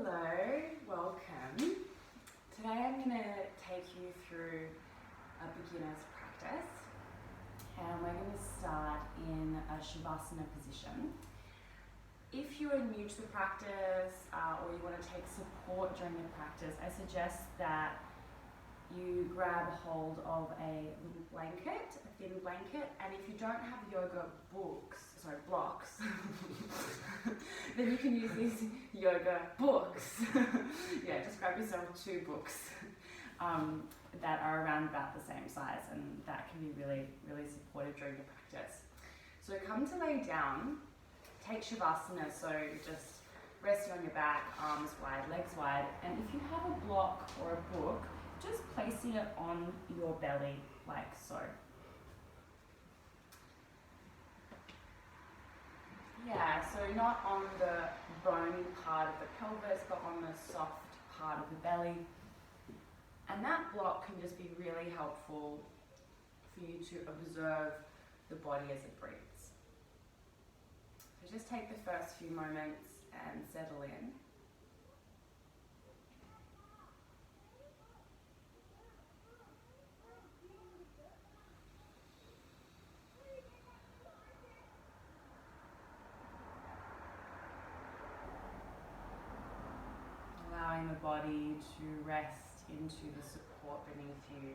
Hello, welcome. Today I'm going to take you through a beginner's practice, and we're going to start in a Shavasana position. If you are new to the practice or you want to take support during the practice, I suggest that you grab hold of a little blanket, a thin blanket, and if you don't have yoga blocks, then you can use these yoga books. Yeah, just grab yourself 2 books that are around about the same size, and that can be really, really supportive during the practice. So come to lay down, take Shavasana, so just resting on your back, arms wide, legs wide, and if you have a block or a book, just placing it on your belly like so. Yeah, so not on the bony part of the pelvis, but on the soft part of the belly. And that block can just be really helpful for you to observe the body as it breathes. So just take the first few moments and settle in. Allowing the body to rest into the support beneath you.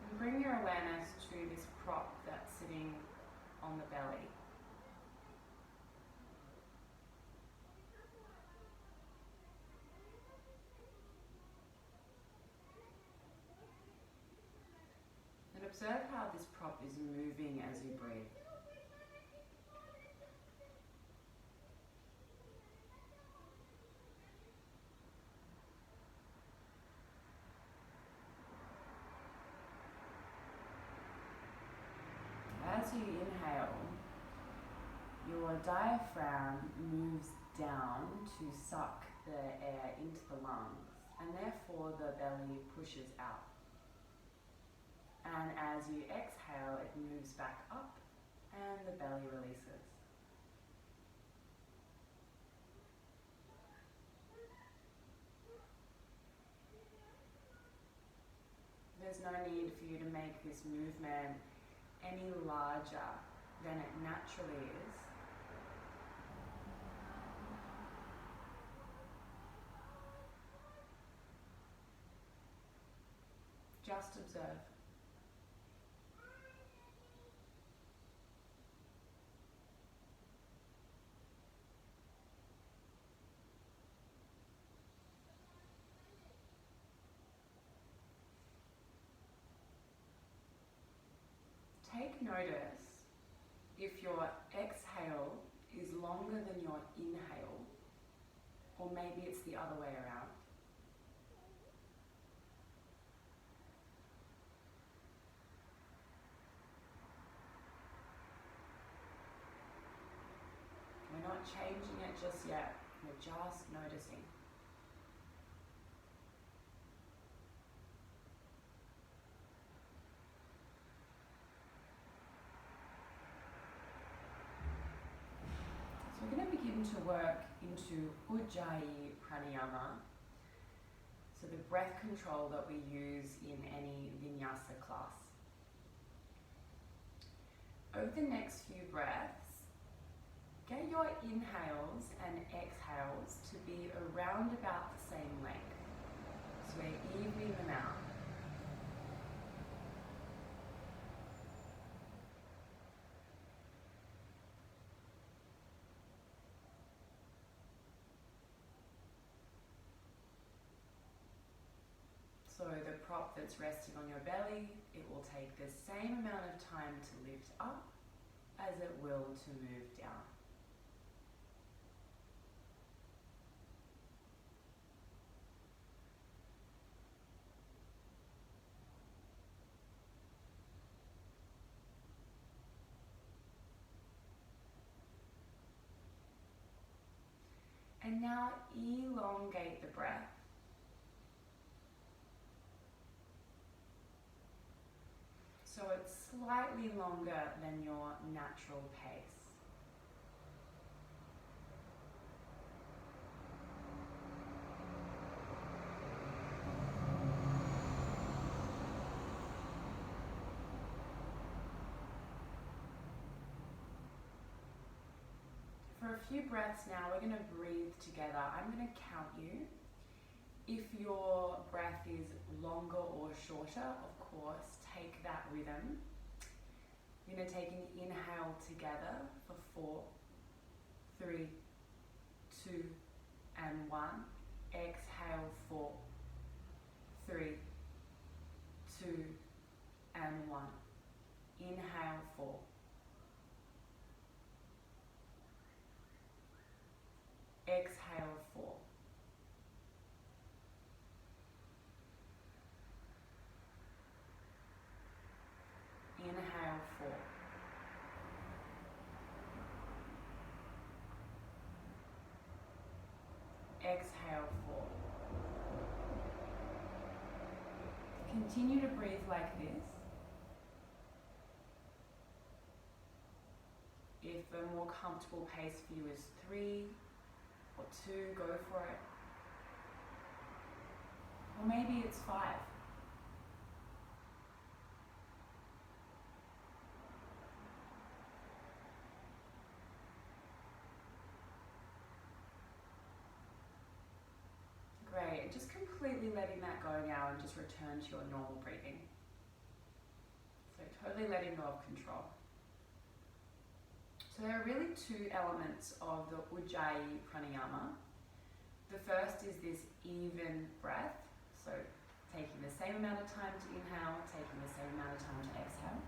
And bring your awareness to this prop that's sitting on the belly. And observe how this prop is moving as you breathe. As you inhale, your diaphragm moves down to suck the air into the lungs, and therefore the belly pushes out. And as you exhale, it moves back up and the belly releases. There's no need for you to make this movement any larger than it naturally is. Just observe. Take notice if your exhale is longer than your inhale, or maybe it's the other way around. We're not changing it just yet, we're just noticing. So we're going to begin to work into Ujai Pranayama, so the breath control that we use in any Vinyasa class. Over the next few breaths, get your inhales and exhales to be around about the same length, so we're evening them out. So the prop that's resting on your belly, it will take the same amount of time to lift up as it will to move down. And now elongate the breath. So so it's slightly longer than your natural pace. For a few breaths now, we're going to breathe together. I'm going to count you. If your breath is longer or shorter, of course, take that rhythm. We're going to take an inhale together for 4, 3, 2, and 1. Exhale, 4, 3, 2, and 1. Inhale, 4. Exhale, 4. Inhale, 4. Exhale, 4. Continue to breathe like this. If a more comfortable pace for you is 3 or 2, go for it. Or maybe it's 5. Great, just completely letting that go now and just return to your normal breathing. So totally letting go of control. So there are really 2 elements of the Ujai Pranayama. The first is this even breath, so taking the same amount of time to inhale, taking the same amount of time to exhale.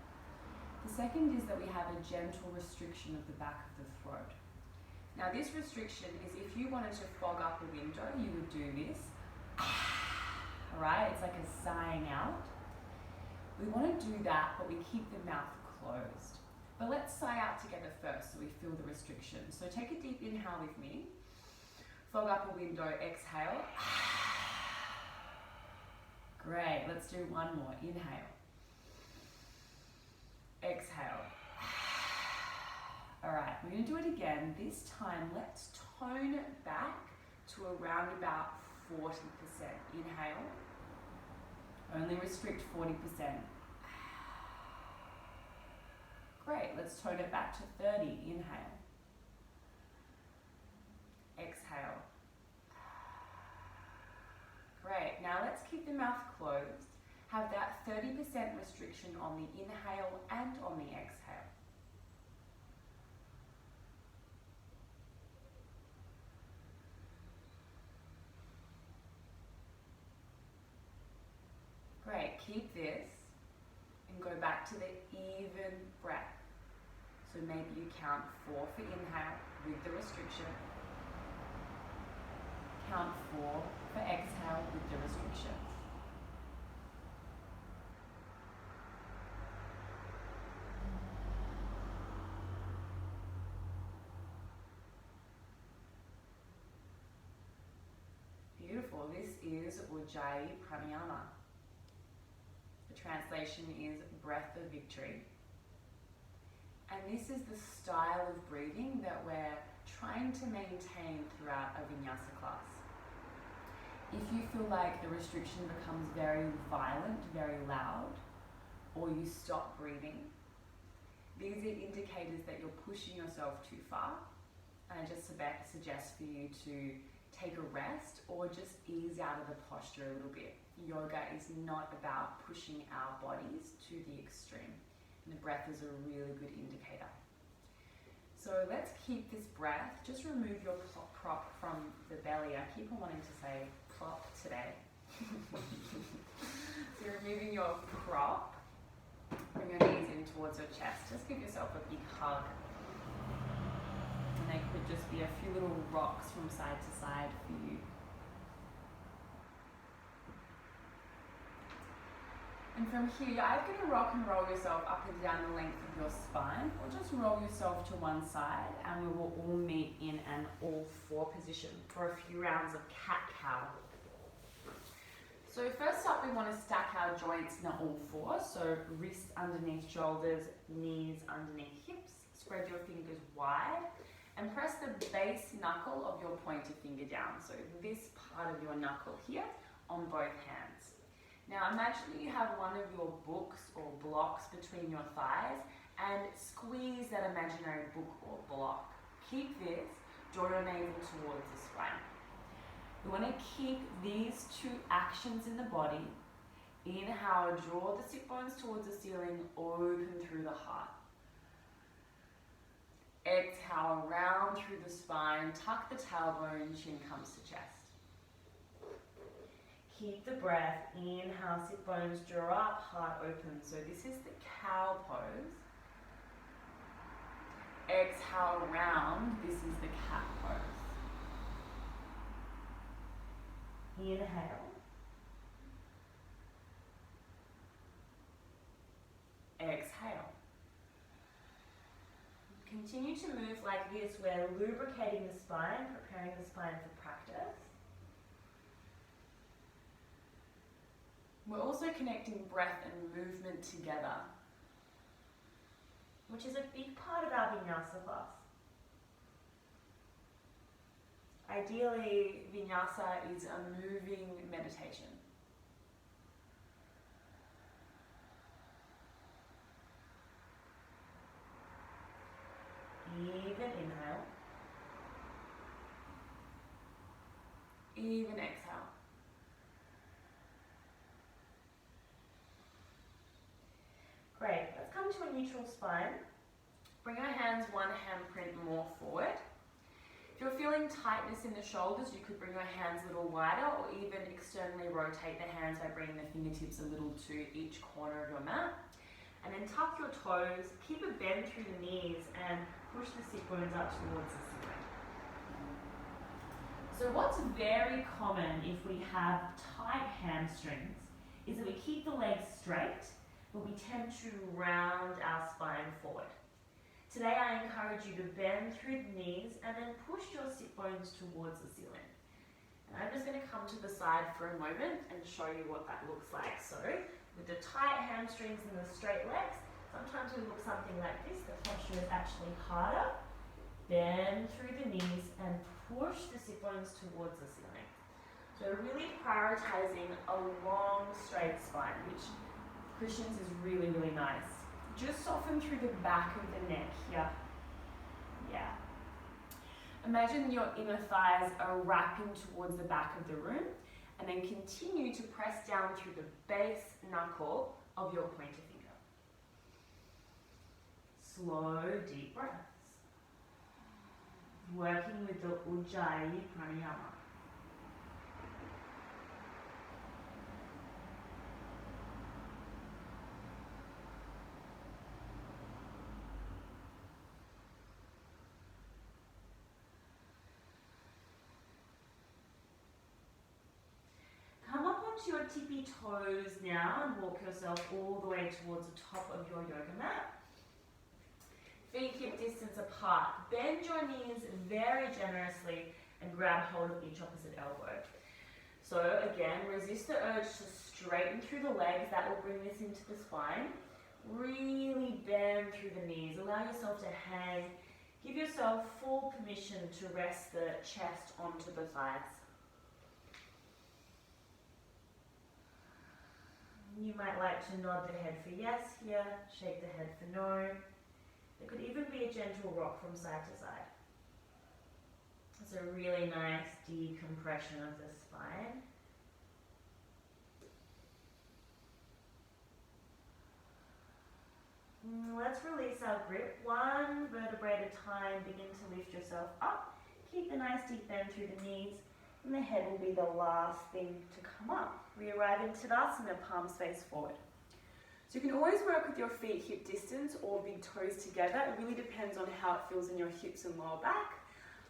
The second is that we have a gentle restriction of the back of the throat. Now this restriction is if you wanted to fog up a window, you would do this. Alright, it's like a sighing out. We want to do that, but we keep the mouth closed. But let's sigh out together first so we feel the restriction. So take a deep inhale with me. Fog up a window, exhale. Great, let's do one more. Inhale. Exhale. Alright, we're going to do it again. This time, let's tone back to around about 40%. Inhale. Only restrict 40%. Great, let's tone it back to 30. Inhale. Exhale. Great, now let's keep the mouth closed. Have that 30% restriction on the inhale and on the exhale. Great, keep this and go back to the even breath. So maybe you count 4 for inhale with the restriction. Count 4 for exhale with the restriction. Beautiful, this is Ujai Pranayama. The translation is breath of victory. And this is the style of breathing that we're trying to maintain throughout a vinyasa class. If you feel like the restriction becomes very violent, very loud, or you stop breathing, these are indicators that you're pushing yourself too far. And I just suggest for you to take a rest or just ease out of the posture a little bit. Yoga is not about pushing our bodies to the extreme. And the breath is a really good indicator. So let's keep this breath. Just remove your prop from the belly. I keep on wanting to say plop today. So you're removing your prop. Bring your knees in towards your chest. Just give yourself a big hug. And they could just be a few little rocks from side to side for you. And from here, you're either going to rock and roll yourself up and down the length of your spine, or just roll yourself to one side, and we will all meet in an all-4 position for a few rounds of cat-cow. So first up, we want to stack our joints in all fours. So wrists underneath shoulders, knees underneath hips. Spread your fingers wide and press the base knuckle of your pointer finger down. So this part of your knuckle here on both hands. Now imagine that you have one of your books or blocks between your thighs and squeeze that imaginary book or block. Keep this, draw your navel towards the spine. We want to keep these two actions in the body. Inhale, draw the sit bones towards the ceiling, open through the heart. Exhale, round through the spine, tuck the tailbone, chin comes to chest. Keep the breath, inhale, sit bones, draw up, heart open. So this is the cow pose. Exhale, round, this is the cat pose. Inhale. Exhale. Continue to move like this. We're lubricating the spine, preparing the spine for practice. We're also connecting breath and movement together, which is a big part of our Vinyasa class. Ideally, Vinyasa is a moving meditation. Even inhale. Even exhale. Great, let's come to a neutral spine. Bring our hands one handprint more forward. If you're feeling tightness in the shoulders, you could bring your hands a little wider or even externally rotate the hands by bringing the fingertips a little to each corner of your mat. And then tuck your toes, keep a bend through the knees and push the sit bones up towards the ceiling. So what's very common if we have tight hamstrings is that we keep the legs straight, but we tend to round our spine forward. Today I encourage you to bend through the knees and then push your sit bones towards the ceiling. And I'm just going to come to the side for a moment and show you what that looks like. So with the tight hamstrings and the straight legs, sometimes we look something like this. The posture is actually harder. Bend through the knees and push the sit bones towards the ceiling. So really prioritizing a long straight spine, which Christians is really, really nice. Just soften through the back of the neck here. Yeah. Imagine your inner thighs are wrapping towards the back of the room, and then continue to press down through the base knuckle of your pointer finger. Slow, deep breaths. Working with the Ujai Pranayama. Your tippy toes now and walk yourself all the way towards the top of your yoga mat. Feet hip distance apart. Bend your knees very generously and grab hold of each opposite elbow. So again, resist the urge to straighten through the legs. That will bring this into the spine. Really bend through the knees. Allow yourself to hang. Give yourself full permission to rest the chest onto the thighs. You might like to nod the head for yes here, shake the head for no. There could even be a gentle rock from side to side. It's a really nice decompression of the spine. Let's release our grip. One vertebrae at a time. Begin to lift yourself up. Keep a nice deep bend through the knees. And the head will be the last thing to come up. We arrive in Tadasana, palms face forward. So you can always work with your feet hip distance or big toes together. It really depends on how it feels in your hips and lower back.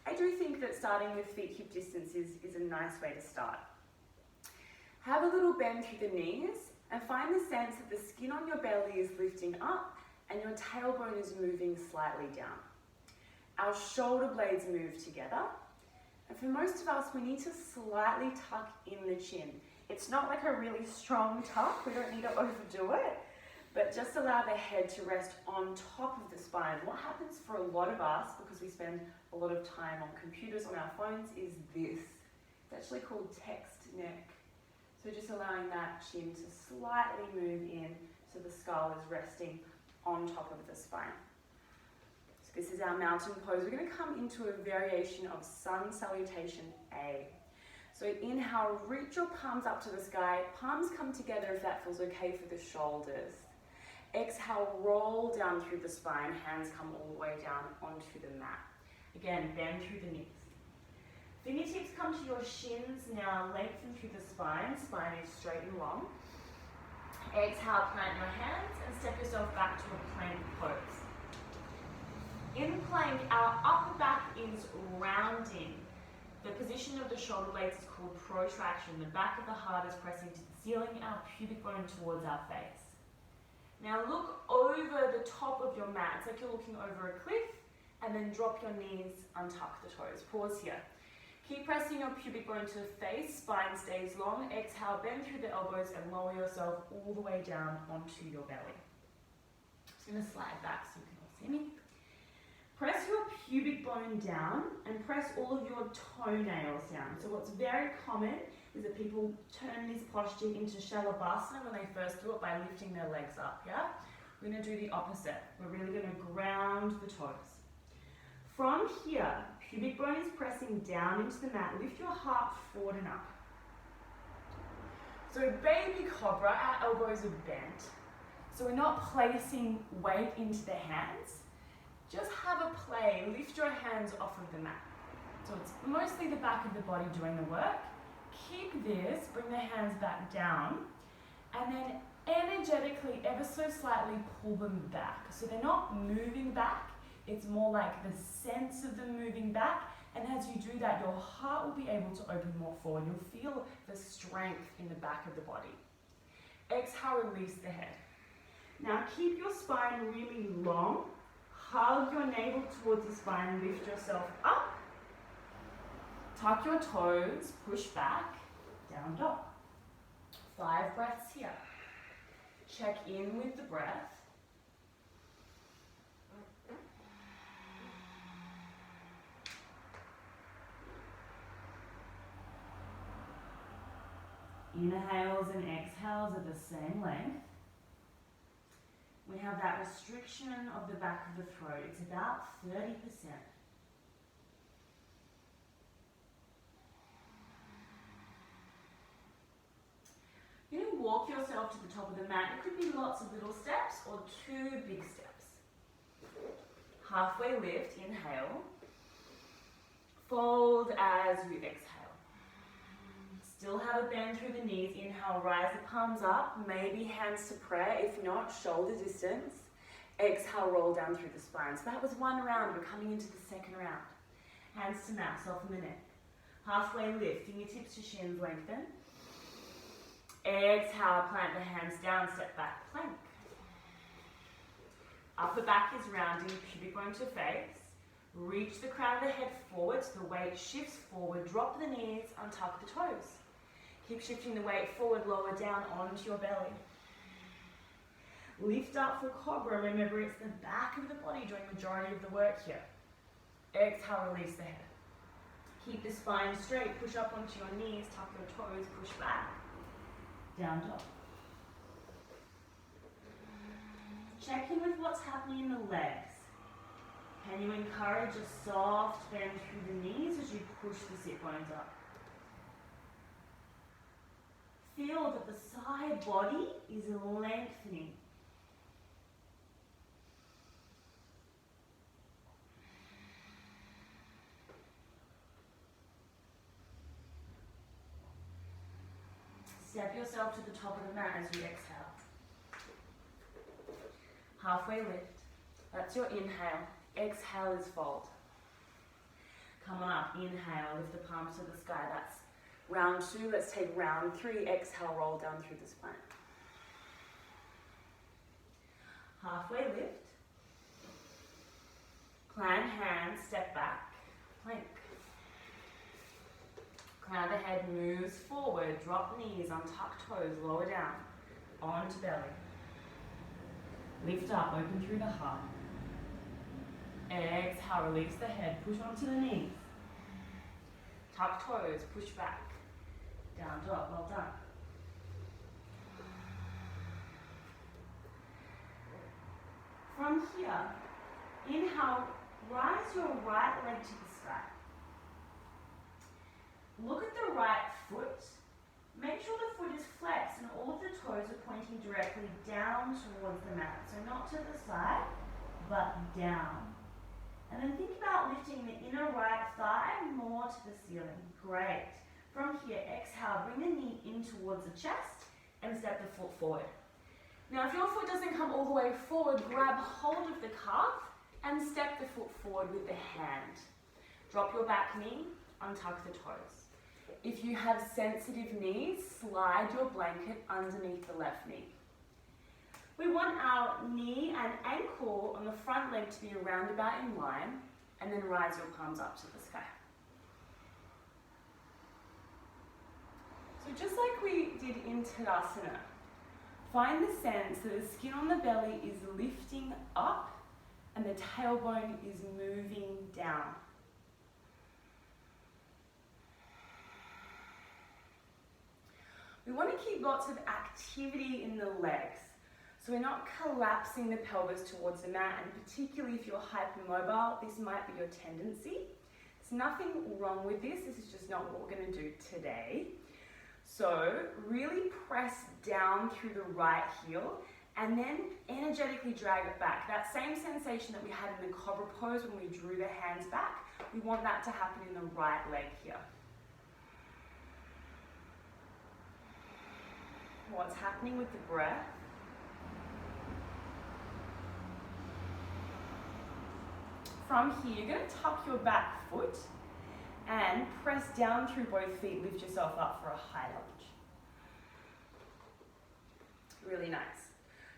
I do think that starting with feet hip distance is a nice way to start. Have a little bend through the knees and find the sense that the skin on your belly is lifting up and your tailbone is moving slightly down. Our shoulder blades move together. And for most of us, we need to slightly tuck in the chin. It's not like a really strong tuck, we don't need to overdo it, but just allow the head to rest on top of the spine. What happens for a lot of us, because we spend a lot of time on computers, on our phones, is this. It's actually called text neck. So just allowing that chin to slightly move in so the skull is resting on top of the spine. So this is our mountain pose. We're going to come into a variation of sun salutation A. So inhale, reach your palms up to the sky. Palms come together if that feels okay for the shoulders. Exhale, roll down through the spine. Hands come all the way down onto the mat. Again, bend through the knees. Fingertips come to your shins now, lengthen through the spine. Spine is straight and long. Exhale, plant your hands and step yourself back to a plank pose. In plank, our upper back is rounding. The position of the shoulder blades is called protraction. The back of the heart is pressing to the ceiling, our pubic bone towards our face. Now look over the top of your mat. It's like you're looking over a cliff, and then drop your knees, untuck the toes. Pause here. Keep pressing your pubic bone to the face, spine stays long. Exhale, bend through the elbows and lower yourself all the way down onto your belly. I'm just going to slide back so you can all see me. Press your pubic bone down and press all of your toenails down. So what's very common is that people turn this posture into Shavasana when they first do it by lifting their legs up, yeah? We're going to do the opposite. We're really going to ground the toes. From here, pubic bone is pressing down into the mat. Lift your heart forward and up. So baby cobra, our elbows are bent. So we're not placing weight into the hands. Just have a play. Lift your hands off of the mat. So it's mostly the back of the body doing the work. Keep this, bring the hands back down, and then energetically, ever so slightly pull them back. So they're not moving back. It's more like the sense of them moving back, and as you do that, your heart will be able to open more forward. You'll feel the strength in the back of the body. Exhale, release the head. Now keep your spine really long. Hug your navel towards the spine, lift yourself up. Tuck your toes, push back, down dog. 5 breaths here. Check in with the breath. Inhales and exhales are the same length. We have that restriction of the back of the throat. It's about 30%. You're going to walk yourself to the top of the mat. It could be lots of little steps or 2 big steps. Halfway lift, inhale. Fold as you exhale. Still have a bend through the knees. Inhale, rise the palms up. Maybe hands to prayer. If not, shoulder distance. Exhale, roll down through the spine. So that was 1 round. We're coming into the 2nd round. Hands to mat, soften the neck. Halfway lift, fingertips to shins, lengthen. Exhale, plant the hands down, step back, plank. Upper back is rounding, pubic bone to face. Reach the crown of the head forward so the weight shifts forward. Drop the knees, untuck the toes. Keep shifting the weight forward, lower down onto your belly. Lift up for Cobra. Remember, it's the back of the body doing the majority of the work here. Exhale, release the head. Keep the spine straight. Push up onto your knees, tuck your toes, push back. Down dog. Check in with what's happening in the legs. Can you encourage a soft bend through the knees as you push the sit bones up? Feel that the side body is lengthening. Step yourself to the top of the mat as you exhale. Halfway lift. That's your inhale. Exhale is fold. Come on up. Inhale. Lift the palms to the sky. That's round 2. Let's take round 3. Exhale. Roll down through the spine. Halfway lift. Plant hands. Step back. Plank. Crown of the head moves forward, drop knees, untuck toes, lower down, onto belly. Lift up, open through the heart. Exhale, release the head, push onto the knees. Tuck toes, push back. Down dog, well done. From here, inhale, rise your right leg to the sky. Look at the right foot. Make sure the foot is flexed and all of the toes are pointing directly down towards the mat. So not to the side, but down. And then think about lifting the inner right thigh more to the ceiling. Great. From here, exhale, bring the knee in towards the chest and step the foot forward. Now, if your foot doesn't come all the way forward, grab hold of the calf and step the foot forward with the hand. Drop your back knee, untuck the toes. If you have sensitive knees, slide your blanket underneath the left knee. We want our knee and ankle on the front leg to be around about in line, and then rise your palms up to the sky. So just like we did in Tadasana, find the sense that the skin on the belly is lifting up and the tailbone is moving down. We want to keep lots of activity in the legs. So we're not collapsing the pelvis towards the mat, and particularly if you're hypermobile, this might be your tendency. There's nothing wrong with this. This is just not what we're going to do today. So really press down through the right heel and then energetically drag it back. That same sensation that we had in the Cobra pose when we drew the hands back, we want that to happen in the right leg here. What's happening with the breath? From here, you're going to tuck your back foot and press down through both feet. Lift yourself up for a high lunge. Really nice.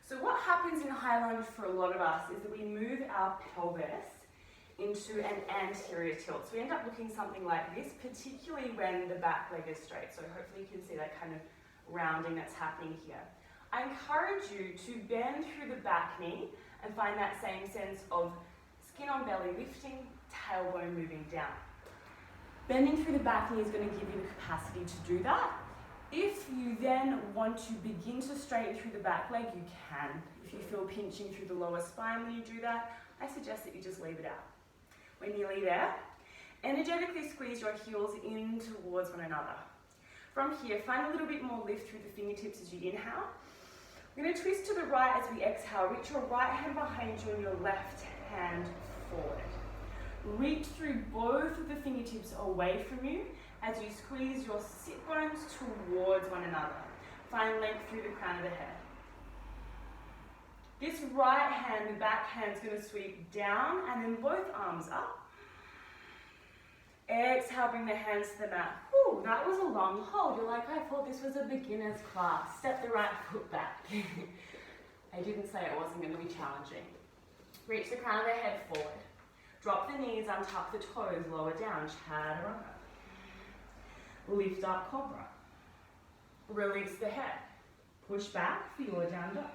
So what happens in high lunge for a lot of us is that we move our pelvis into an anterior tilt. So we end up looking something like this, particularly when the back leg is straight. So hopefully you can see that kind of rounding that's happening here. I encourage you to bend through the back knee and find that same sense of skin on belly lifting, tailbone moving down. Bending through the back knee is going to give you the capacity to do that. If you then want to begin to straighten through the back leg, you can. If you feel pinching through the lower spine when you do that, I suggest that you just leave it out. We're nearly there. Energetically squeeze your heels in towards one another. From here, find a little bit more lift through the fingertips as you inhale. We're going to twist to the right as we exhale. Reach your right hand behind you and your left hand forward. Reach through both of the fingertips away from you as you squeeze your sit bones towards one another. Find length through the crown of the head. This right hand, the back hand, is going to sweep down and then both arms up. Exhale, bring the hands to the mat. Whew, that was a long hold. You're like, I thought this was a beginner's class. Step the right foot back. I didn't say it wasn't going to be challenging. Reach the crown of the head forward. Drop the knees, untuck the toes, lower down, chaturanga. Lift up, cobra. Release the head. Push back for your down dog.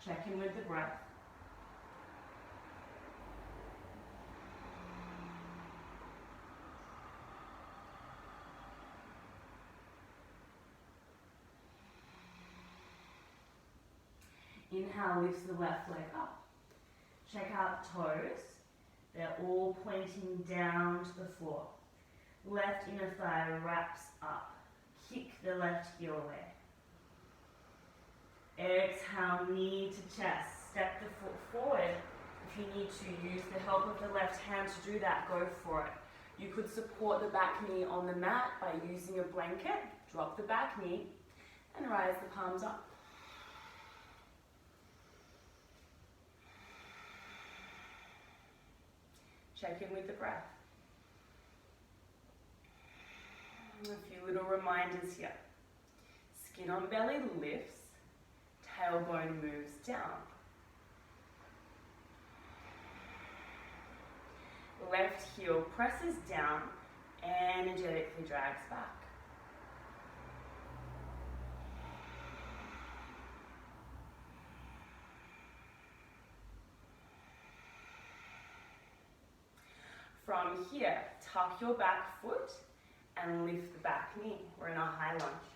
Check in with the breath. Inhale, lifts the left leg up. Check out the toes. They're all pointing down to the floor. Left inner thigh wraps up. Kick the left heel away. Exhale, knee to chest. Step the foot forward. If you need to use the help of the left hand to do that, go for it. You could support the back knee on the mat by using a blanket. Drop the back knee and rise the palms up. Check in with the breath. A few little reminders here. Skin on belly lifts, tailbone moves down. left heel presses down, energetically drags back. From here, tuck your back foot and lift the back knee. We're in a high lunge.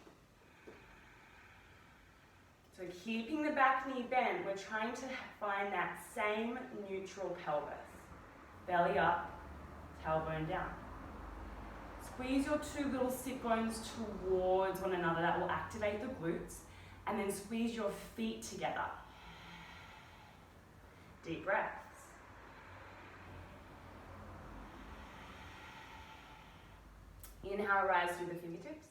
So keeping the back knee bent, we're trying to find that same neutral pelvis. Belly up, tailbone down. Squeeze your two little sit bones towards one another. That will activate the glutes. And then squeeze your feet together. Deep breaths. Inhale, rise through the fingertips.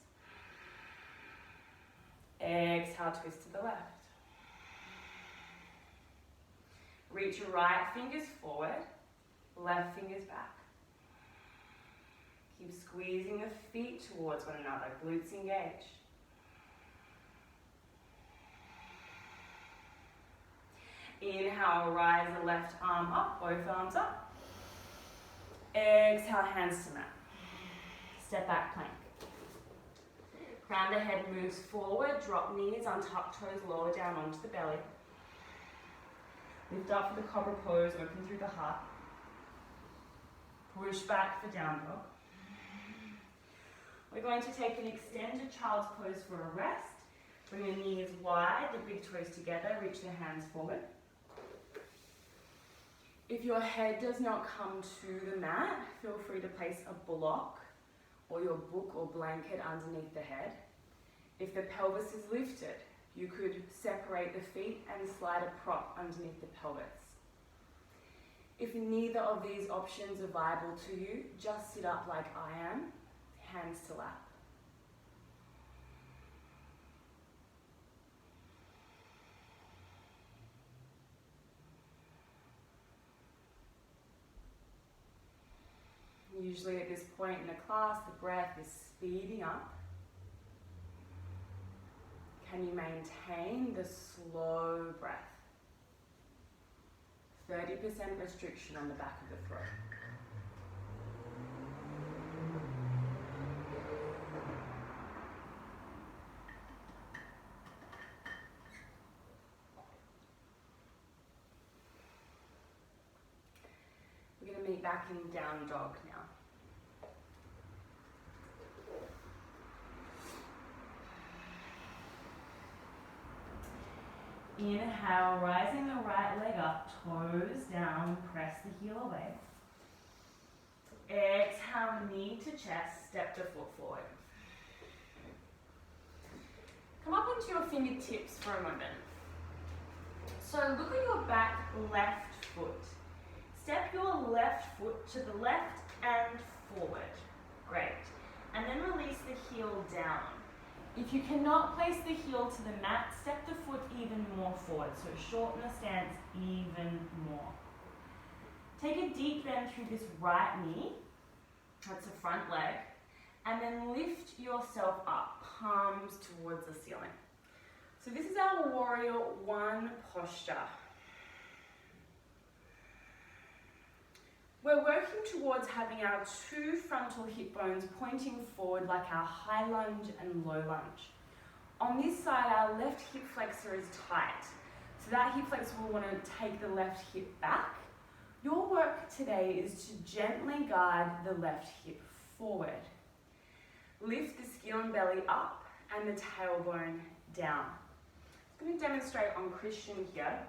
Exhale, twist to the left. Reach your right fingers forward, left fingers back. Keep squeezing the feet towards one another, glutes engaged. Inhale, rise the left arm up, both arms up. Exhale, hands to mat. Step back plank. Crown the head moves forward, drop knees, untuck toes, lower down onto the belly. Lift up for the Cobra pose, open through the heart. Push back for down dog. We're going to take an extended child's pose for a rest. Bring the knees wide, the big toes together, reach the hands forward. If your head does not come to the mat, feel free to place a block or your book or blanket underneath the head. If the pelvis is lifted, you could separate the feet and slide a prop underneath the pelvis. If neither of these options are viable to you, just sit up like I am, hands to lap. Usually at this point in the class, the breath is speeding up. Can you maintain the slow breath? 30% restriction on the back of the throat. We're going to meet back in down dog now. Inhale, rising the right leg up, toes down, press the heel away. Exhale, knee to chest, step the foot forward. Come up onto your fingertips for a moment. So look at your back left foot. Step your left foot to the left and forward. Great. And then release the heel down. If you cannot place the heel to the mat, step the foot even more forward. So shorten the stance even more. Take a deep bend through this right knee. That's the front leg. And then lift yourself up, palms towards the ceiling. So this is our warrior one posture. We're working towards having our two frontal hip bones pointing forward like our high lunge and low lunge. On this side, our left hip flexor is tight. So that hip flexor will want to take the left hip back. Your work today is to gently guide the left hip forward. Lift the skin on belly up and the tailbone down. I'm going to demonstrate on Christian here.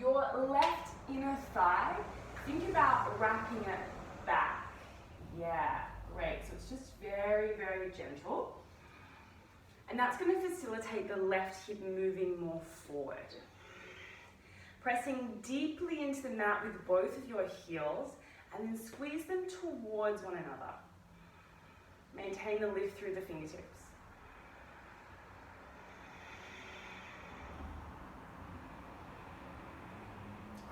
Your left inner thigh, think about wrapping it back. Yeah, great. So it's just very, very gentle. And that's going to facilitate the left hip moving more forward. Pressing deeply into the mat with both of your heels and then squeeze them towards one another. Maintain the lift through the fingertips.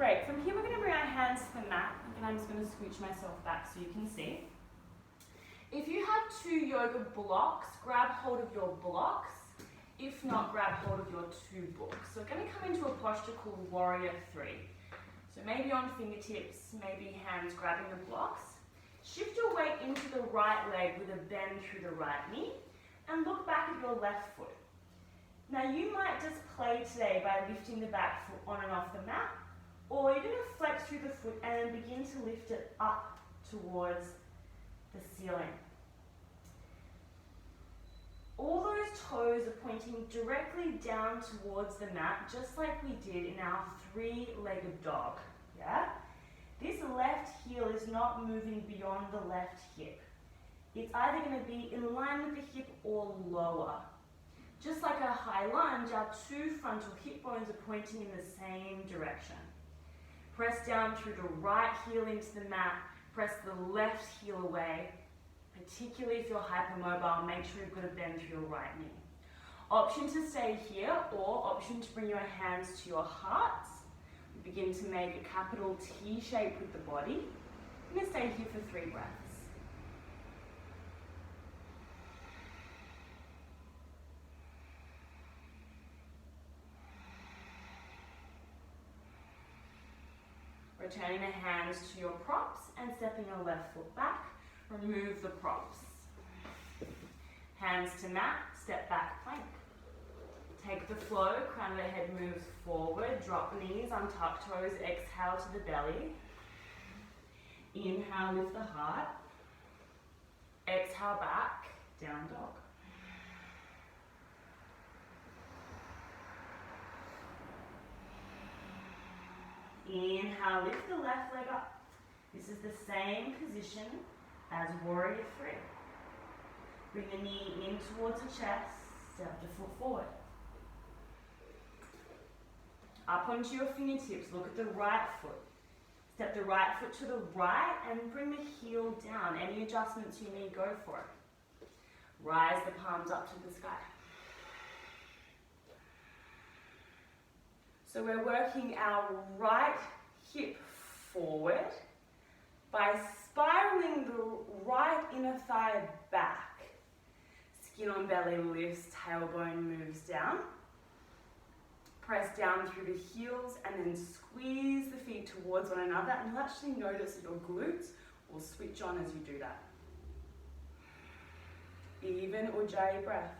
Great, from here we're going to bring our hands to the mat. Again, I'm just going to scooch myself back so you can see. If you have two yoga blocks, grab hold of your blocks. If not, grab hold of your two books. So we're going to come into a posture called Warrior 3. So maybe on fingertips, maybe hands grabbing the blocks. Shift your weight into the right leg with a bend through the right knee and look back at your left foot. Now you might just play today by lifting the back foot on and off the mat, or you're going to flex through the foot and then begin to lift it up towards the ceiling. All those toes are pointing directly down towards the mat, just like we did in our three-legged dog. Yeah? This left heel is not moving beyond the left hip. It's either going to be in line with the hip or lower. Just like a high lunge, our two frontal hip bones are pointing in the same direction. Press down through the right heel into the mat, press the left heel away. Particularly if you're hypermobile, make sure you've got a bend through your right knee. Option to stay here, or option to bring your hands to your hearts. We begin to make a capital T shape with the body. I'm going to stay here for 3 breaths. Returning the hands to your props and stepping your left foot back. Remove the props. Hands to mat, step back plank. Take the flow, crown of the head moves forward, drop knees, untuck toes, exhale to the belly. Inhale, lift the heart. Exhale back, down dog. Inhale, lift the left leg up. This is the same position as warrior 3. Bring the knee in towards the chest, step the foot forward. Up onto your fingertips, look at the right foot. Step the right foot to the right and bring the heel down. Any adjustments you need, go for it. Rise the palms up to the sky. So we're working our right hip forward by spiraling the right inner thigh back. Skin on belly lifts, tailbone moves down. Press down through the heels and then squeeze the feet towards one another, and you'll actually notice that your glutes will switch on as you do that. Even Ujai breaths.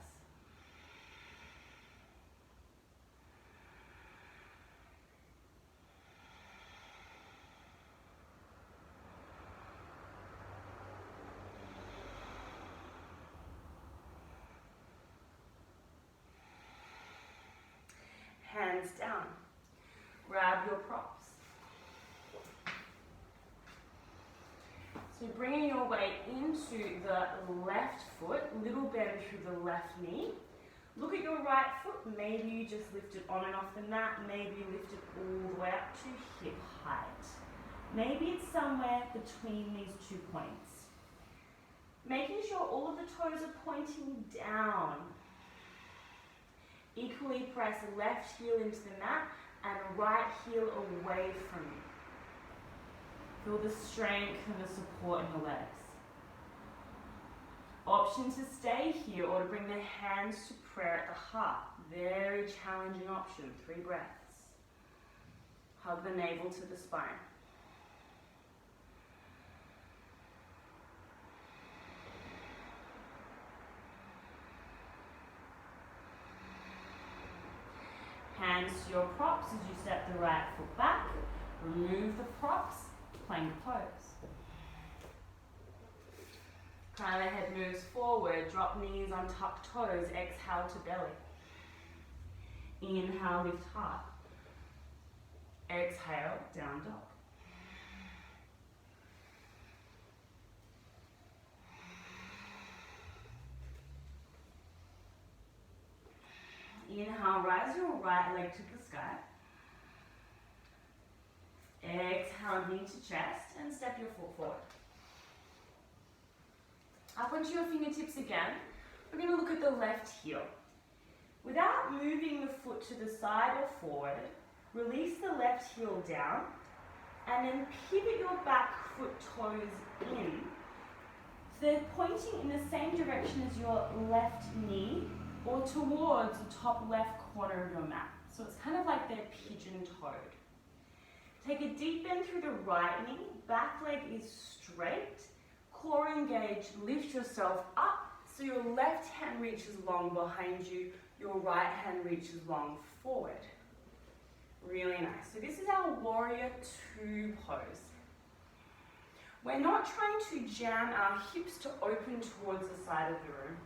Hands down. Grab your props. So bringing your weight into the left foot, little bend through the left knee. Look at your right foot. Maybe you just lift it on and off the mat. Maybe you lift it all the way up to hip height. Maybe it's somewhere between these 2 points. Making sure all of the toes are pointing down. Equally press left heel into the mat and right heel away from you. Feel the strength and the support in the legs. Option to stay here or to bring the hands to prayer at the heart. Very challenging option. 3 breaths. Hug the navel to the spine. Hands to your props as you step the right foot back. Remove the props, plank pose. Crown of the head moves forward, drop knees, untuck toes, exhale to belly. Inhale, lift heart. Exhale, down dog. Inhale, rise your right leg to the sky. Exhale, knee to chest and step your foot forward. Up onto your fingertips again. We're going to look at the left heel. Without moving the foot to the side or forward, release the left heel down and then pivot your back foot toes in. So they're pointing in the same direction as your left knee or towards the top left corner of your mat. So it's kind of like they're pigeon-toed. Take a deep bend through the right knee, back leg is straight, core engaged, lift yourself up so your left hand reaches long behind you, your right hand reaches long forward. Really nice. So this is our warrior two pose. We're not trying to jam our hips to open towards the side of the room.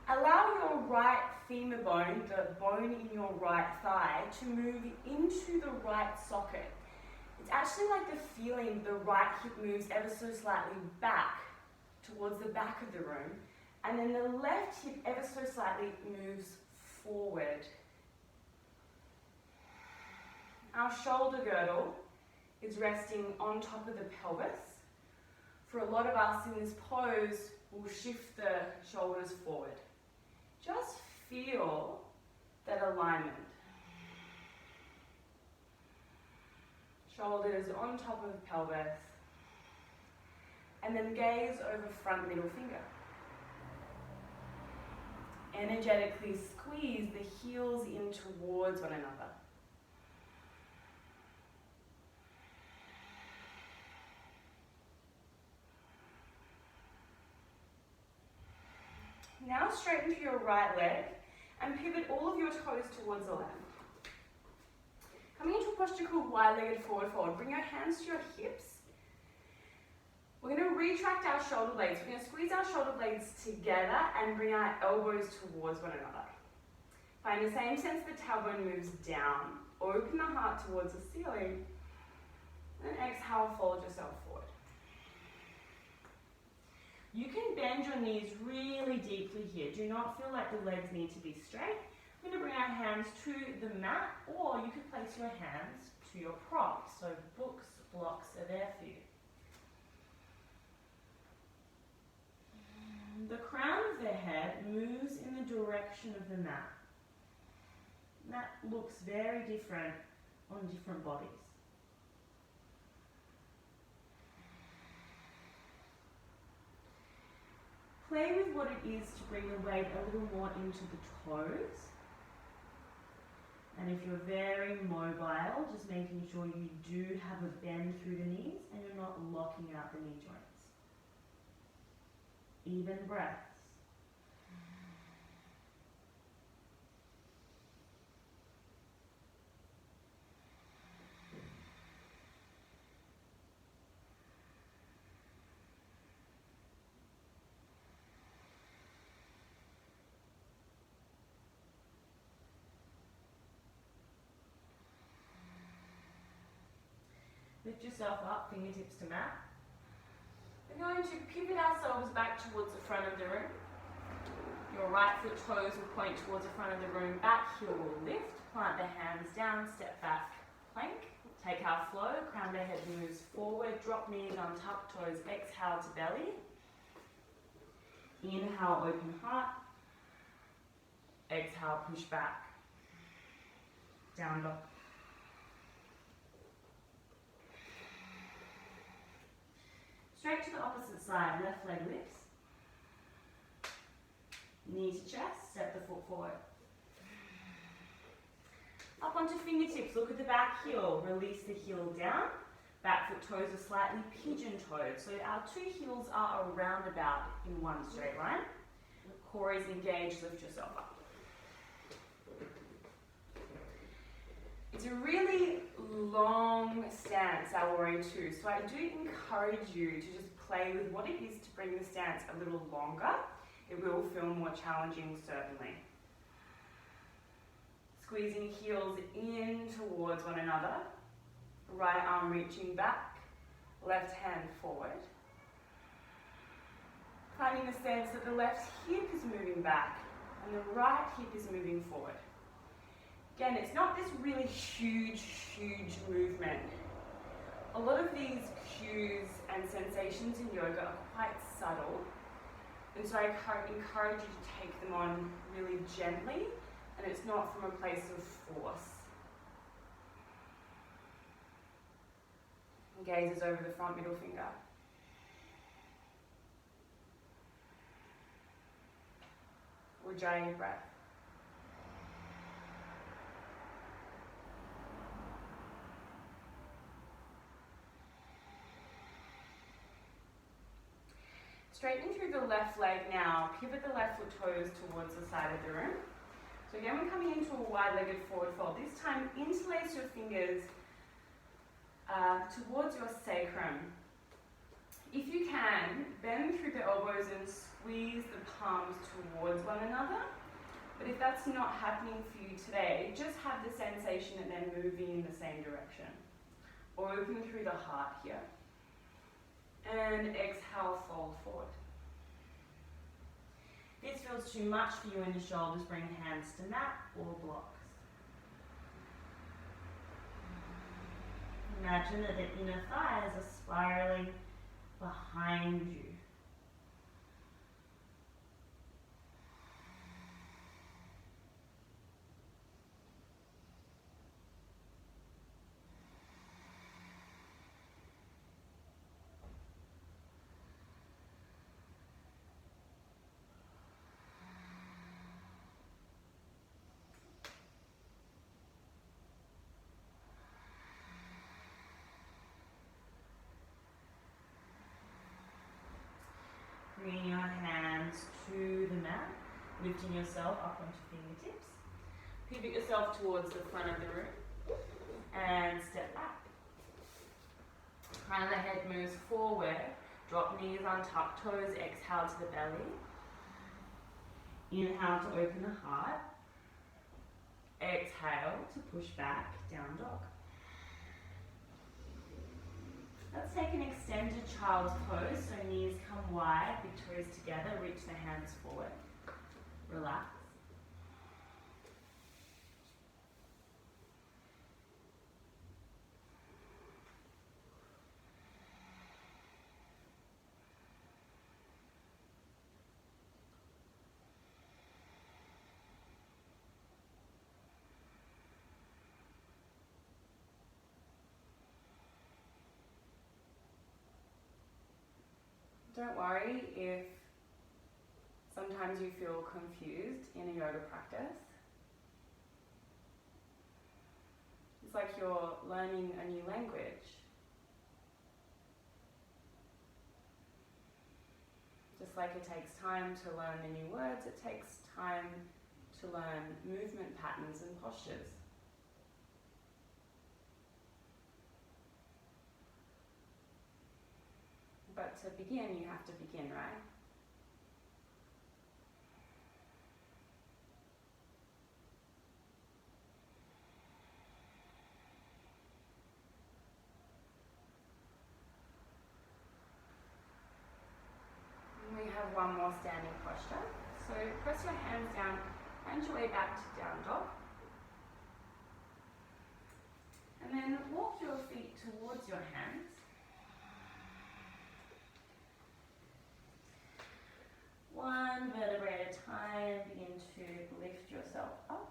Allow your right femur bone, the bone in your right thigh, to move into the right socket. It's actually like the feeling the right hip moves ever so slightly back towards the back of the room, and then the left hip ever so slightly moves forward. Our shoulder girdle is resting on top of the pelvis. For a lot of us in this pose, we'll shift the shoulders forward. Just feel that alignment. Shoulders on top of the pelvis. And then gaze over front middle finger. Energetically squeeze the heels in towards one another. Now straighten to your right leg and pivot all of your toes towards the left. Coming into a posture called wide-legged forward fold. Bring your hands to your hips. We're going to retract our shoulder blades. We're going to squeeze our shoulder blades together and bring our elbows towards one another. Find the same sense the tailbone moves down. Open the heart towards the ceiling. And exhale, fold yourself forward. You can bend your knees really deeply here. Do not feel like the legs need to be straight. We're going to bring our hands to the mat, or you could place your hands to your props. So books, blocks are there for you. The crown of the head moves in the direction of the mat. That looks very different on different bodies. Play with what it is to bring the weight a little more into the toes. And if you're very mobile, just making sure you do have a bend through the knees and you're not locking out the knee joints. Even breaths. Lift yourself up, fingertips to mat. We're going to pivot ourselves back towards the front of the room. Your right foot toes will point towards the front of the room, back heel will lift, plant the hands down, step back, plank. Take our flow, crown of the head moves forward, drop knees, untuck toes, exhale to belly. Inhale, open heart. Exhale, push back. Down dog. Straight to the opposite side, left leg lifts. Knee to chest, step the foot forward. Up onto fingertips, look at the back heel, release the heel down. Back foot toes are slightly pigeon-toed, so our two heels are around about in one straight line. Core is engaged, lift yourself up. It's a really long stance, our warrior two, so I do encourage you to just play with what it is to bring the stance a little longer. It will feel more challenging, certainly. Squeezing heels in towards one another. Right arm reaching back, left hand forward. Finding the sense that the left hip is moving back and the right hip is moving forward. Again, it's not this really huge movement. A lot of these cues and sensations in yoga are quite subtle, and so I encourage you to take them on really gently, and it's not from a place of force. Gazes over the front middle finger. Ujai breath. straightening through the left leg now, pivot the left foot toes towards the side of the room. So again, we're coming into a wide-legged forward fold. This time, interlace your fingers towards your sacrum. If you can, bend through the elbows and squeeze the palms towards one another. But if that's not happening for you today, just have the sensation that they're moving in the same direction. Or open through the heart here. And exhale, fold forward. If this feels too much for you in the shoulders, bring hands to mat or blocks. Imagine that the inner thighs are spiraling behind you. Bringing your hands to the mat, lifting yourself up onto fingertips. Pivot yourself towards the front of the room and step back. Crown of the head moves forward, drop knees untucked, toes exhale to the belly. Inhale to open the heart. Exhale to push back, down dog. Let's take an extended child's pose, so knees come wide, big toes together, reach the hands forward. Relax. Don't worry if sometimes you feel confused in a yoga practice. It's like you're learning a new language. Just like it takes time to learn the new words, it takes time to learn movement patterns and postures. But to begin, you have to begin, right? And we have one more standing posture. So press your hands down, hand your way back to down dog. And then walk your feet towards your hands. One vertebrae at a time, begin to lift yourself up.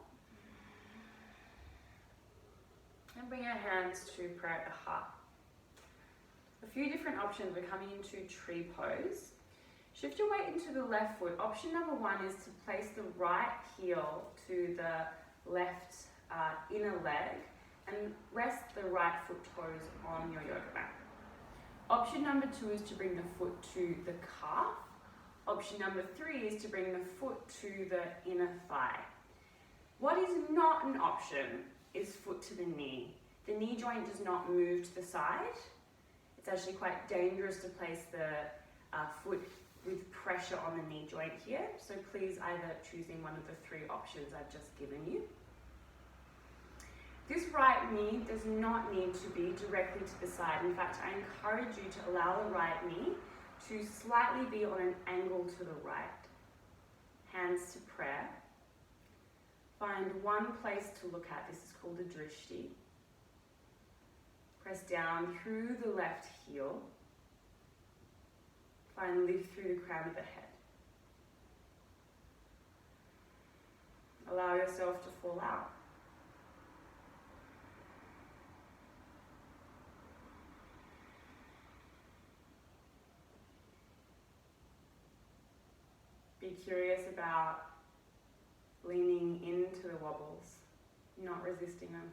And bring your hands to prayer at the heart. A few different options. We're coming into tree pose. Shift your weight into the left foot. Option number one is to place the right heel to the left inner leg and rest the right foot toes on your yoga mat. Option number two is to bring the foot to the calf. Option number three is to bring the foot to the inner thigh. What is not an option is foot to the knee. The knee joint does not move to the side. It's actually quite dangerous to place the foot with pressure on the knee joint here. So please either choosing one of the three options I've just given you. This right knee does not need to be directly to the side. In fact, I encourage you to allow the right knee to slightly be on an angle to the right. Hands to prayer. Find one place to look at. This is called a drishti. Press down through the left heel. Find lift through the crown of the head. Allow yourself to fall out. Be curious about leaning into the wobbles, not resisting them.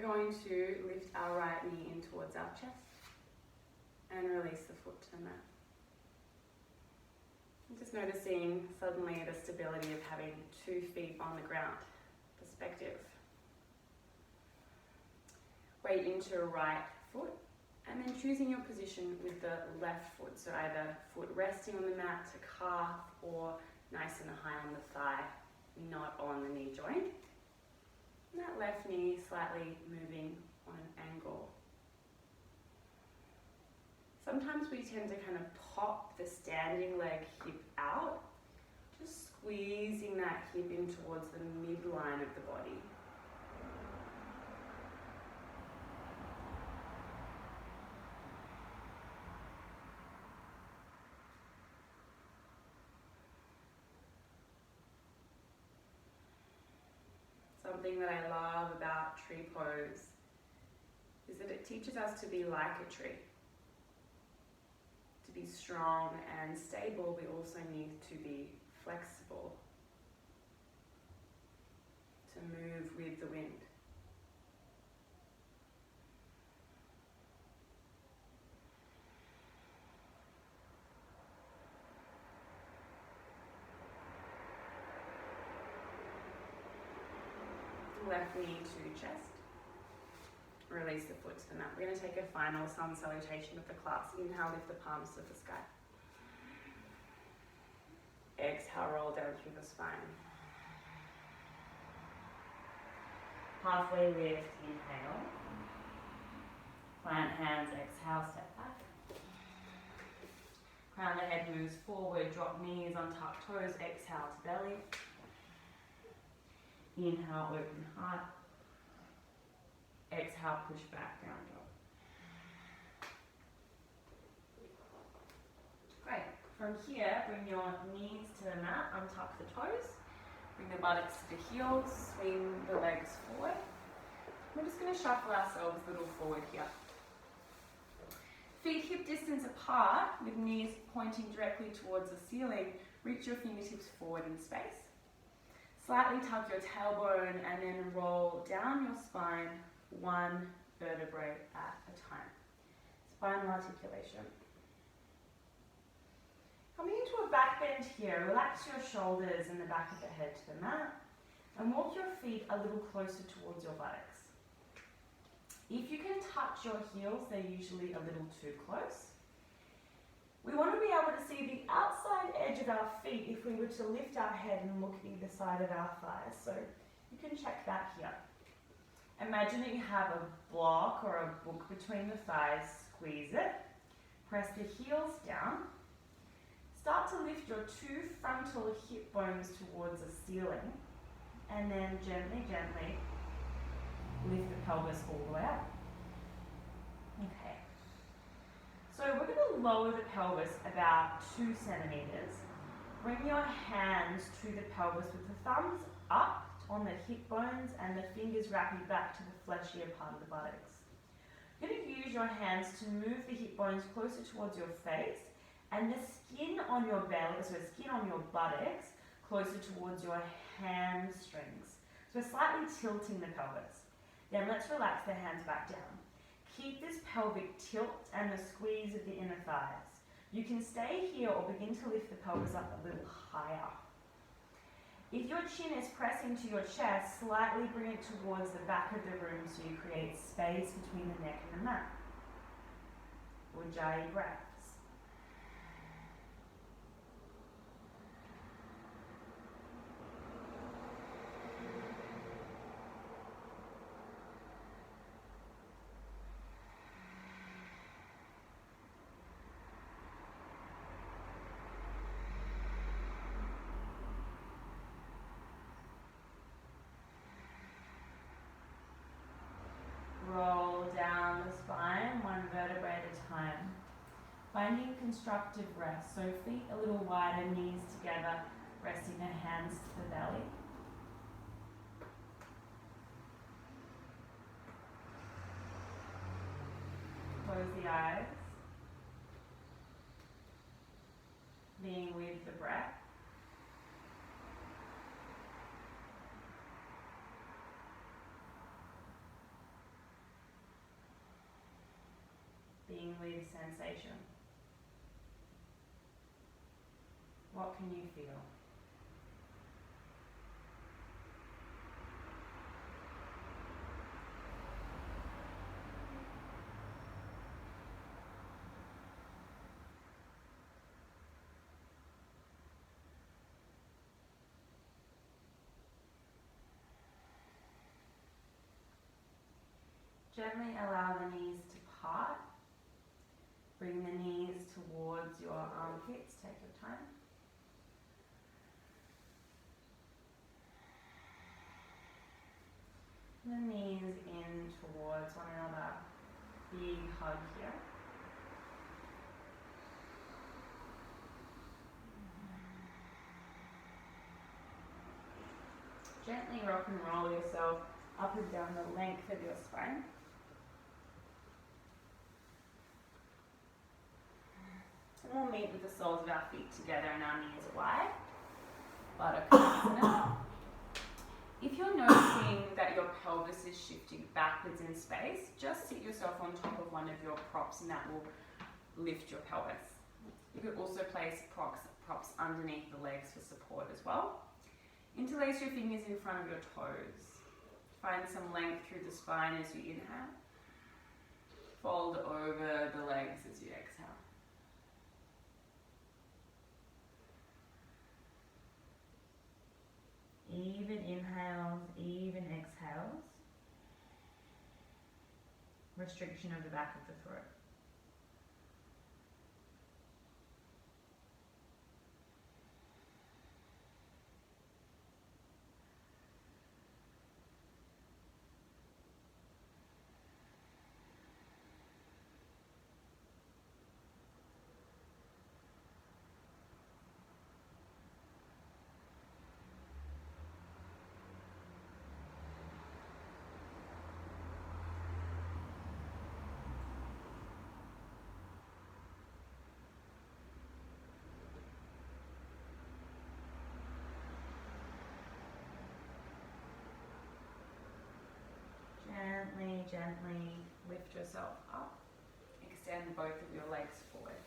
we're going to lift our right knee in towards our chest and release the foot to the mat. Just noticing suddenly the stability of having 2 feet on the ground. Perspective. Weight into your right foot and then choosing your position with the left foot. So either foot resting on the mat to calf or nice and high on the thigh, not on the knee joint. And that left knee slightly moving on an angle. Sometimes we tend to kind of pop the standing leg hip out, just squeezing that hip in towards the midline of the body. Something that I love about tree pose is that it teaches us to be like a tree. To be strong and stable, we also need to be flexible, to move with the wind. Left knee to chest. Release the foot to the mat. We're going to take a final sun salutation with the class. Inhale, lift the palms to the sky. Exhale, roll down through the spine. Halfway lift, inhale. Plant hands, exhale, step back. Crown the head moves forward, drop knees, untuck toes, exhale to belly. Inhale, open heart. Exhale, push back, down dog. Great. From here, bring your knees to the mat, untuck the toes. Bring the buttocks to the heels, swing the legs forward. We're just going to shuffle ourselves a little forward here. Feet hip distance apart, with knees pointing directly towards the ceiling. Reach your fingertips forward in space. Slightly tuck your tailbone and then roll down your spine, 1 vertebrae at a time. Spinal articulation. Coming into a back bend here, relax your shoulders and the back of the head to the mat and walk your feet a little closer towards your buttocks. If you can touch your heels, they're usually a little too close. We want to be able to see the outside edge of our feet if we were to lift our head and look either side of our thighs. So you can check that here. Imagine that you have a block or a book between the thighs, squeeze it, press the heels down, start to lift your 2 frontal hip bones towards the ceiling, and then gently, gently lift the pelvis all the way up. Okay. So we're going to lower the pelvis about 2 centimeters. Bring your hands to the pelvis with the thumbs up on the hip bones and the fingers wrapping back to the fleshier part of the buttocks. You're going to use your hands to move the hip bones closer towards your face and the skin on your belly, so skin on your buttocks, closer towards your hamstrings. So we're slightly tilting the pelvis. Then let's relax the hands back down. Keep this pelvic tilt and the squeeze of the inner thighs. You can stay here or begin to lift the pelvis up a little higher. If your chin is pressing to your chest, slightly bring it towards the back of the room so you create space between the neck and the mat. Ujai breaths. Roll down the spine, 1 vertebrae at a time. Finding constructive rest, so feet a little wider, knees together, resting the hands to the belly. Close the eyes. Being with the breath. being with sensation. What can you feel? Gently allow the knees to part. Bring the knees towards your armpits. Take your time. The knees in towards one another. Big hug here. Gently rock and roll yourself up and down the length of your spine. And we'll meet with the soles of our feet together and our knees wide. Baddha. If you're noticing that your pelvis is shifting backwards in space, just sit yourself on top of one of your props and that will lift your pelvis. You could also place props underneath the legs for support as well. Interlace your fingers in front of your toes. Find some length through the spine as you inhale. Fold over the legs as you exhale. Even inhales, even exhales. Restriction of the back of the throat. Gently lift yourself up. Extend both of your legs forward.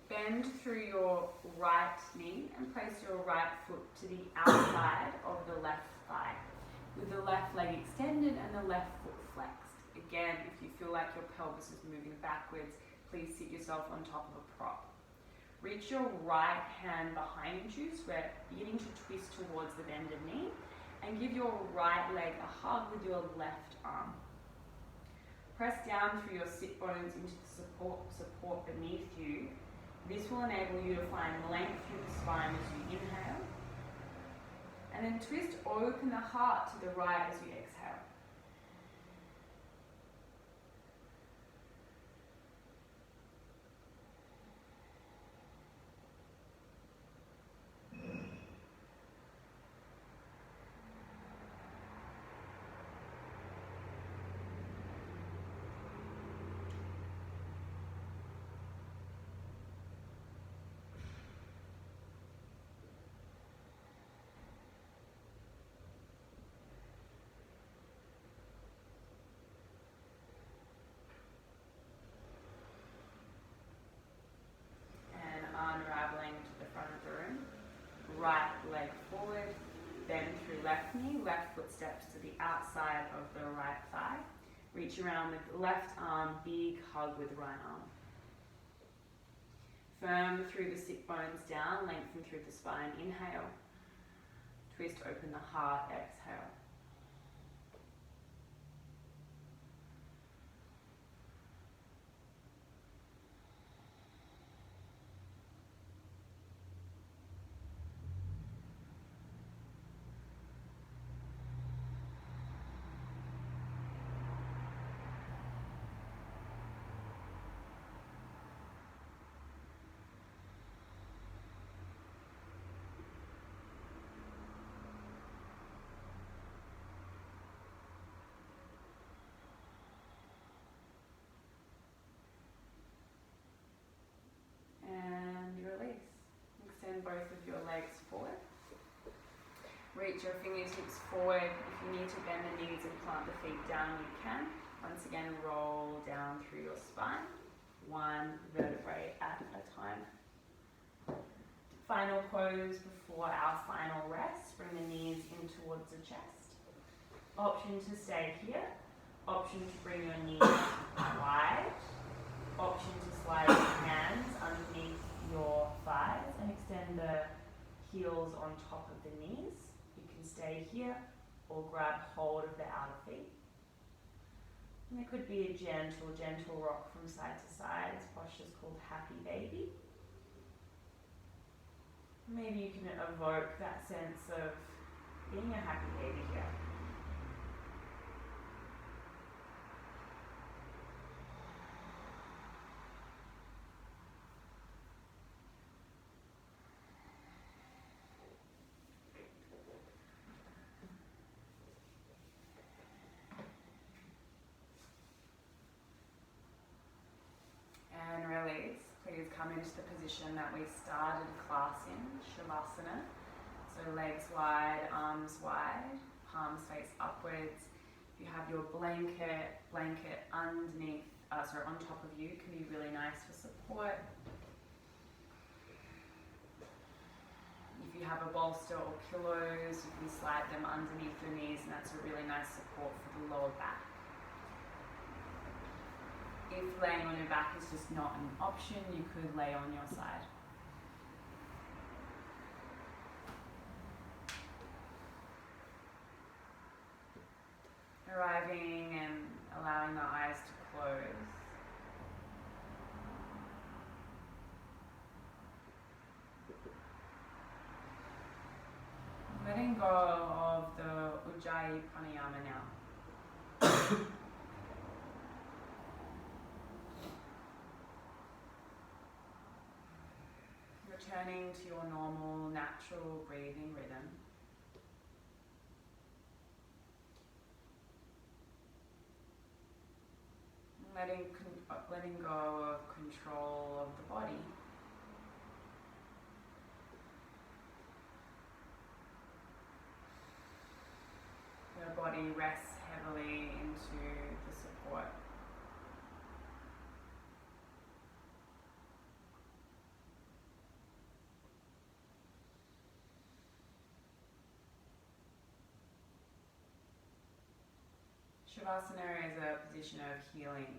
Bend through your right knee and place your right foot to the outside of the left thigh, with the left leg extended and the left foot flexed. Again, if you feel like your pelvis is moving backwards, please sit yourself on top of a prop. Reach your right hand behind you, so we're beginning to twist towards the bended knee. And give your right leg a hug with your left arm. Press down through your sit bones into the support beneath you. This will enable you to find length through the spine as you inhale. And then twist open the heart to the right as you exhale. Right leg forward, bend through left knee, left foot steps to the outside of the right thigh. Reach around with left arm, big hug with right arm. Firm through the sit bones down, lengthen through the spine, inhale. Twist open the heart, exhale. Both of your legs forward. Reach your fingertips forward. If you need to bend the knees and plant the feet down, you can. Once again, roll down through your spine, one vertebrae at a time. Final pose before our final rest. Bring the knees in towards the chest. Option to stay here. Option to bring your knees wide. Option to slide your hands underneath your thighs and extend the heels on top of the knees. You can stay here or grab hold of the outer feet. And there could be a gentle rock from side to side. This posture is called Happy Baby. Maybe you can evoke that sense of being a happy baby here. And release. Please come into the position that we started class in, Shavasana. So legs wide, arms wide, palms face upwards. If you have your blanket underneath, on top of you, can be really nice for support. If you have a bolster or pillows, you can slide them underneath your knees, and that's a really nice support for the lower back. If laying on your back is just not an option, you could lay on your side. Arriving and allowing the eyes to close. Letting go of the Ujai Pranayama now. Returning to your normal, natural breathing rhythm. Letting go of control of the body. Your body rests heavily into the support. Shavasana is a position of healing,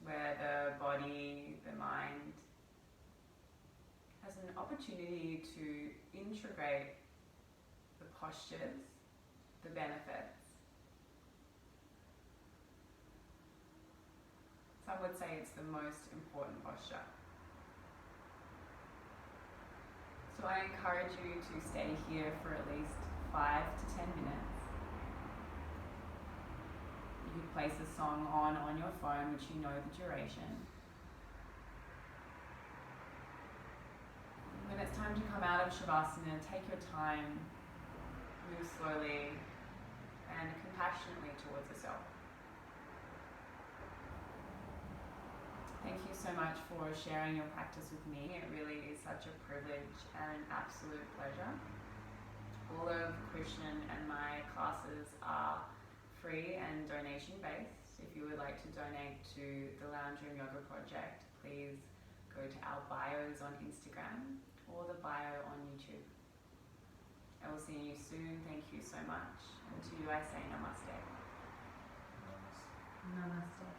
where the body, the mind, has an opportunity to integrate the postures, the benefits. Some would say it's the most important posture. So I encourage you to stay here for at least 5 to 10 minutes. You could place a song on your phone, which you know the duration. When it's time to come out of Shavasana, take your time, move slowly and compassionately towards yourself. Thank you so much for sharing your practice with me. It really is such a privilege and an absolute pleasure. All of Christian and my classes are free and donation based. If you would like to donate to the Lounge Room Yoga Project, please go to our bios on Instagram or the bio on YouTube. I will see you soon. Thank you so much. And to you I say namaste.